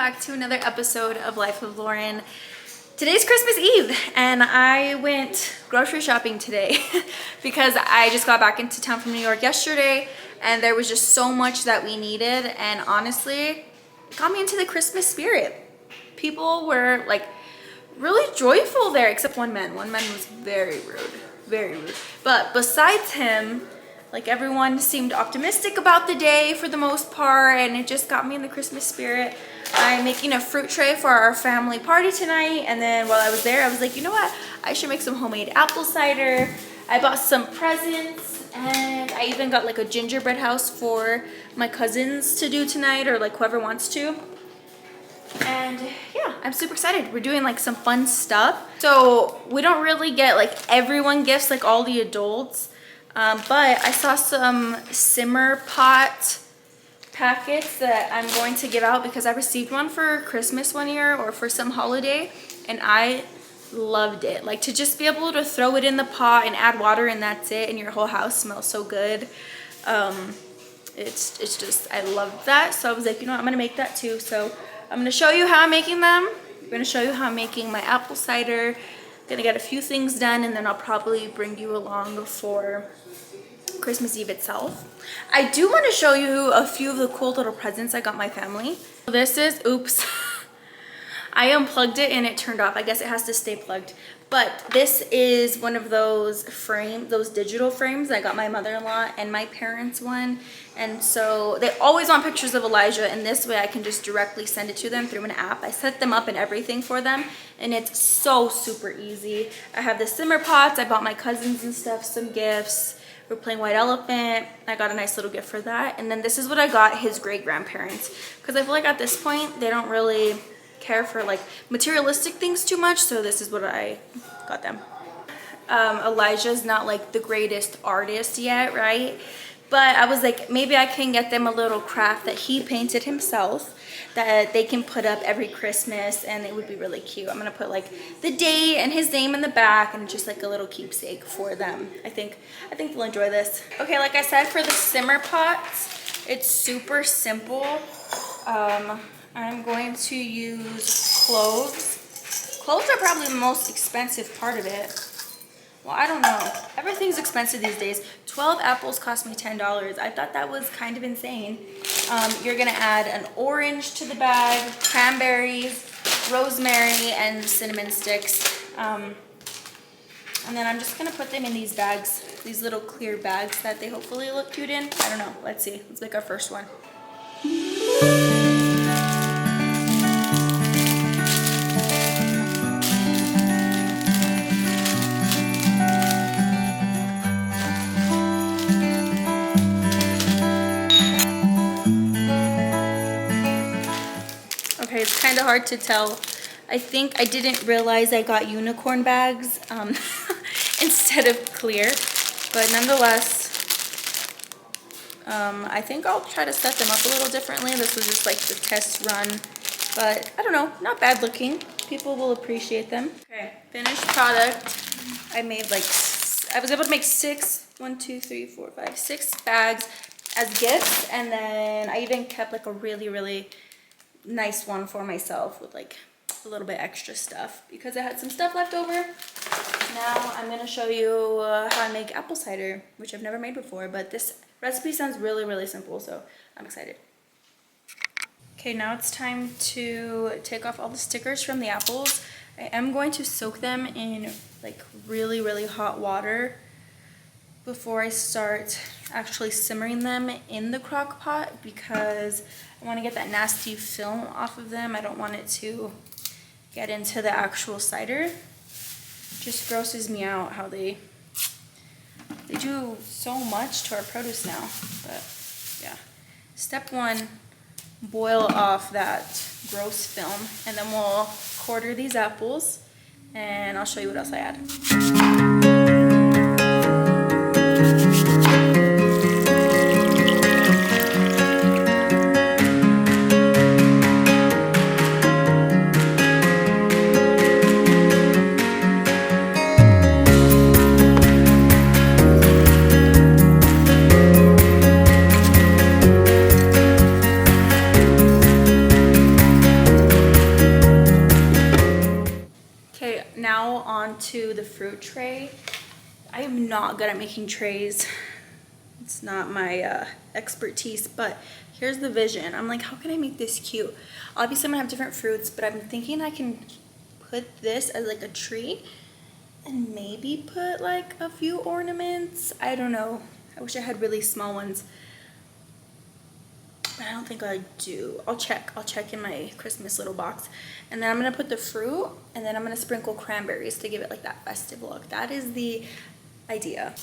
back to another episode of Life of Lauren. Today's Christmas Eve and I went grocery shopping today because I just got back into town from New York yesterday and there was just so much that we needed, and honestly, it got me into the Christmas spirit. People were like really joyful there, except one man. One man was very rude. But besides him, like, everyone seemed optimistic about the day for the most part, and it just got me in the Christmas spirit. I'm making a fruit tray for our family party tonight, and then while I was there, I was like, you know what? I should make some homemade apple cider. I bought some presents, and I even got like a gingerbread house for my cousins to do tonight, or like whoever wants to. And yeah, I'm super excited. We're doing like some fun stuff. So we don't really get like everyone gifts like all the adults. But I saw some simmer pot packets that I'm going to give out because I received one for Christmas one year or for some holiday, and I loved it. Like, to just be able to throw it in the pot and add water and that's it, and your whole house smells so good. It's just, I love that. So I was like, you know what, I'm gonna make that too. So I'm gonna show you how I'm making them. I'm gonna show you how I'm making my apple cider. Gonna get a few things done, and then I'll probably bring you along for Christmas Eve itself. I do want to show you a few of the cool little presents I got my family. This is, oops, I unplugged it and it turned off. I guess it has to stay plugged. But this is one of those those digital frames. I got my mother-in-law and my parents one. And so they always want pictures of Elijah, and this way I can just directly send it to them through an app. I set them up and everything for them, and it's so super easy. I have the simmer pots. I bought my cousins and stuff some gifts. We're playing White Elephant. I got a nice little gift for that. And then this is what I got his great-grandparents, because I feel like at this point they don't really care for like materialistic things too much, so this is what I got them. Elijah's not like the greatest artist yet, right? But I was like, maybe I can get them a little craft that he painted himself that they can put up every Christmas, and it would be really cute. I'm gonna put like the date and his name in the back, and just like a little keepsake for them. I think they'll enjoy this. Okay, like I said, for the simmer pots, it's super simple. I'm going to use cloves. Cloves are probably the most expensive part of it. Well, I don't know. Everything's expensive these days. 12 apples cost me $10. I thought that was kind of insane. You're gonna add an orange to the bag, cranberries, rosemary, and cinnamon sticks. And then I'm just gonna put them in these bags, these little clear bags that they hopefully look cute in. I don't know, let's see. Let's make our first one. Okay, it's kind of hard to tell. I think I didn't realize I got unicorn bags instead of clear, but nonetheless, I think I'll try to set them up a little differently. This was just like the test run, but I don't know, not bad looking. People will appreciate them. Okay, finished product. I made like, I was able to make 6 bags as gifts, and then I even kept like a really nice one for myself with like a little bit extra stuff because I had some stuff left over. Now I'm gonna show you how I make apple cider, which I've never made before, but this recipe sounds really simple, so I'm excited. Okay, now it's time to take off all the stickers from the apples. I am going to soak them in like really hot water before I start actually simmering them in the crock pot, because I want to get that nasty film off of them. I don't want it to get into the actual cider. It just grosses me out how they do so much to our produce now. But yeah, step 1, boil off that gross film, and then we'll quarter these apples, and I'll show you what else I add. not good at making trays. It's not my expertise, but here's the vision. I'm like, how can I make this cute? Obviously I'm gonna have different fruits, but I'm thinking I can put this as like a tree and maybe put like a few ornaments. I don't know. I wish I had really small ones, but I don't think I do. I'll check in my Christmas little box. And then I'm gonna put the fruit, and then I'm gonna sprinkle cranberries to give it like that festive look. That is the idea.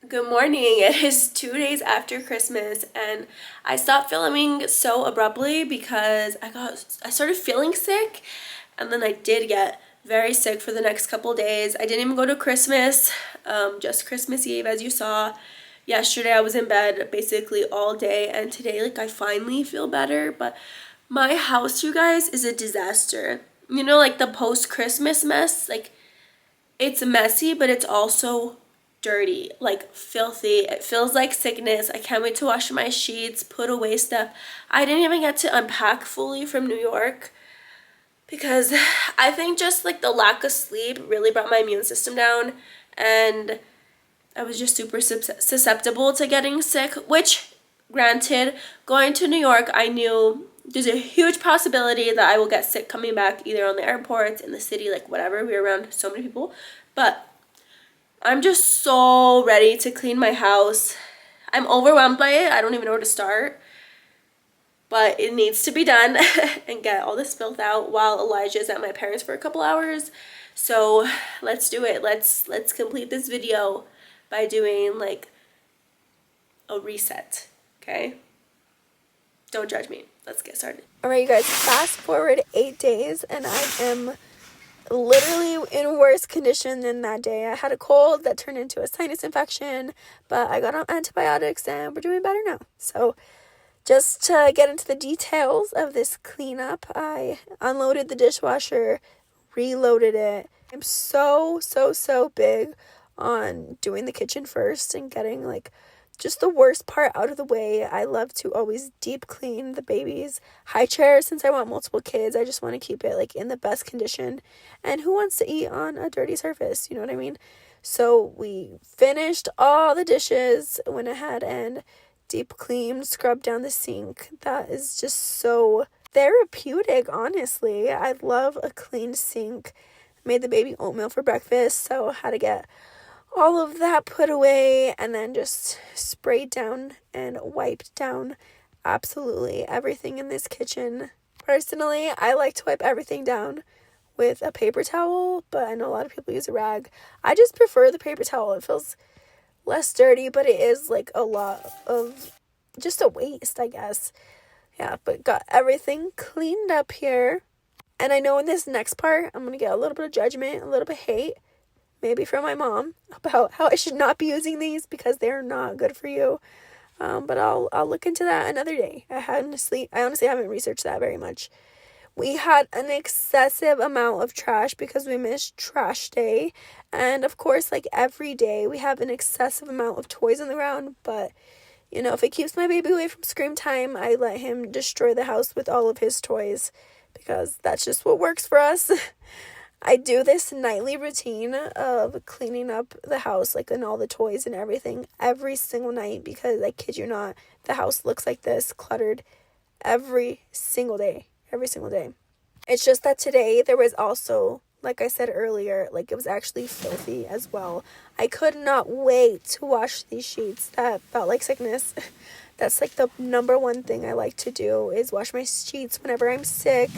Good morning. It is 2 days after Christmas and I stopped filming so abruptly because I started feeling sick, and then I did get very sick for the next couple days. I didn't even go to Christmas, just Christmas Eve, as you saw. Yesterday I was in bed basically all day, and today like I finally feel better, but my house, you guys, is a disaster. You know, like the post-Christmas mess, like it's messy, but it's also dirty, like filthy. It feels like sickness. I can't wait to wash my sheets, put away stuff. I didn't even get to unpack fully from New York because I think just like the lack of sleep really brought my immune system down, and I was just super susceptible to getting sick, which granted, going to New York, I knew there's a huge possibility that I will get sick coming back, either on the airports, in the city, like whatever. We were around so many people, but I'm just so ready to clean my house. I'm overwhelmed by it. I don't even know where to start. But it needs to be done and get all this filth out while Elijah's at my parents' for a couple hours. So let's do it. Let's complete this video by doing like a reset, okay? Don't judge me. Let's get started. All right, you guys, fast forward 8 days and I am literally in worse condition than that day. I had a cold that turned into a sinus infection, but I got on antibiotics and we're doing better now. So just to get into the details of this cleanup, I unloaded the dishwasher, reloaded it. I'm so big on doing the kitchen first and getting like just the worst part out of the way. I love to always deep clean the baby's high chair. Since I want multiple kids, I just want to keep it like in the best condition. And who wants to eat on a dirty surface? You know what I mean? So we finished all the dishes, went ahead and deep cleaned, scrubbed down the sink. That is just so therapeutic, honestly. I love a clean sink. Made the baby oatmeal for breakfast, so had to get all of that put away and then just sprayed down and wiped down absolutely everything in this kitchen. Personally, I like to wipe everything down with a paper towel, but I know a lot of people use a rag. I just prefer the paper towel. It feels less dirty, but it is like a lot of just a waste, I guess. Yeah, but got everything cleaned up here. And I know in this next part, I'm going to get a little bit of judgment, a little bit of hate, maybe from my mom, about how I should not be using these because they're not good for you. But I'll look into that another day. I honestly haven't researched that very much. We had an excessive amount of trash because we missed trash day. And of course, like every day, we have an excessive amount of toys on the ground. But, you know, if it keeps my baby away from scream time, I let him destroy the house with all of his toys because that's just what works for us. I do this nightly routine of cleaning up the house, like, and all the toys and everything every single night, because I kid you not, the house looks like this, cluttered every single day. Every single day. It's just that today there was also, like I said earlier, like, it was actually filthy as well. I could not wait to wash these sheets. That felt like sickness. That's like the number one thing I like to do, is wash my sheets whenever I'm sick.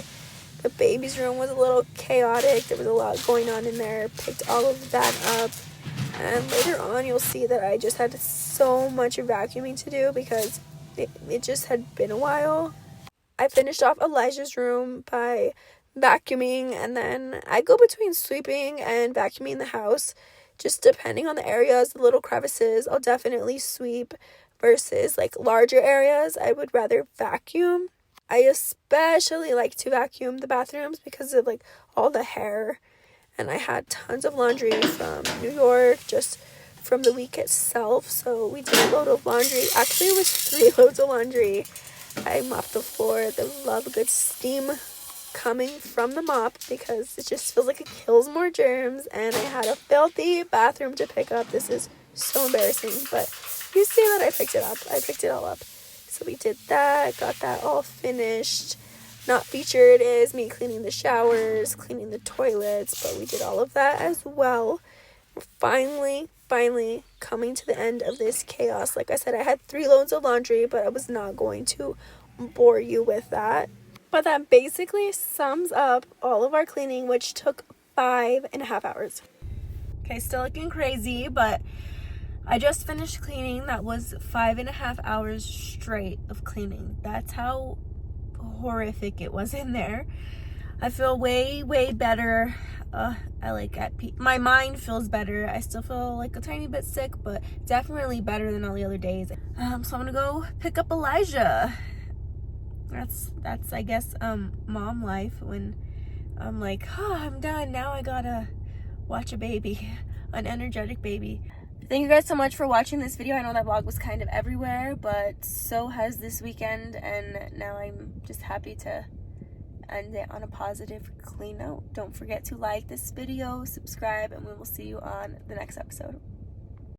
The baby's room was a little chaotic. There was a lot going on in there. Picked all of that up. And later on, you'll see that I just had so much vacuuming to do because it just had been a while. I finished off Elijah's room by vacuuming, and then I go between sweeping and vacuuming the house, just depending on the areas, the little crevices. I'll definitely sweep versus like larger areas. I would rather vacuum. I especially like to vacuum the bathrooms because of like all the hair, and I had tons of laundry from New York just from the week itself. So we did a load of laundry. Actually, it was 3 loads of laundry. I mopped the floor. I love a good steam coming from the mop because it just feels like it kills more germs. And I had a filthy bathroom to pick up. This is so embarrassing, but you see that I picked it up. I picked it all up. So we did that, got that all finished. Not featured is me cleaning the showers, cleaning the toilets, but we did all of that as well. We're finally coming to the end of this chaos. Like I said, I had 3 loads of laundry, but I was not going to bore you with that. But that basically sums up all of our cleaning, which took 5.5 hours. Okay, still looking crazy, but I just finished cleaning. That was 5.5 hours straight of cleaning. That's how horrific it was in there. I feel way better. My mind feels better. I still feel like a tiny bit sick, but definitely better than all the other days. So I'm gonna go pick up Elijah. That's I guess mom life, when I'm like, oh, I'm done. Now I gotta watch a baby, an energetic baby. Thank you guys so much for watching this video. I know that vlog was kind of everywhere, but so has this weekend, and now I'm just happy to end it on a positive, clean note. Don't forget to like this video, subscribe, and we will see you on the next episode.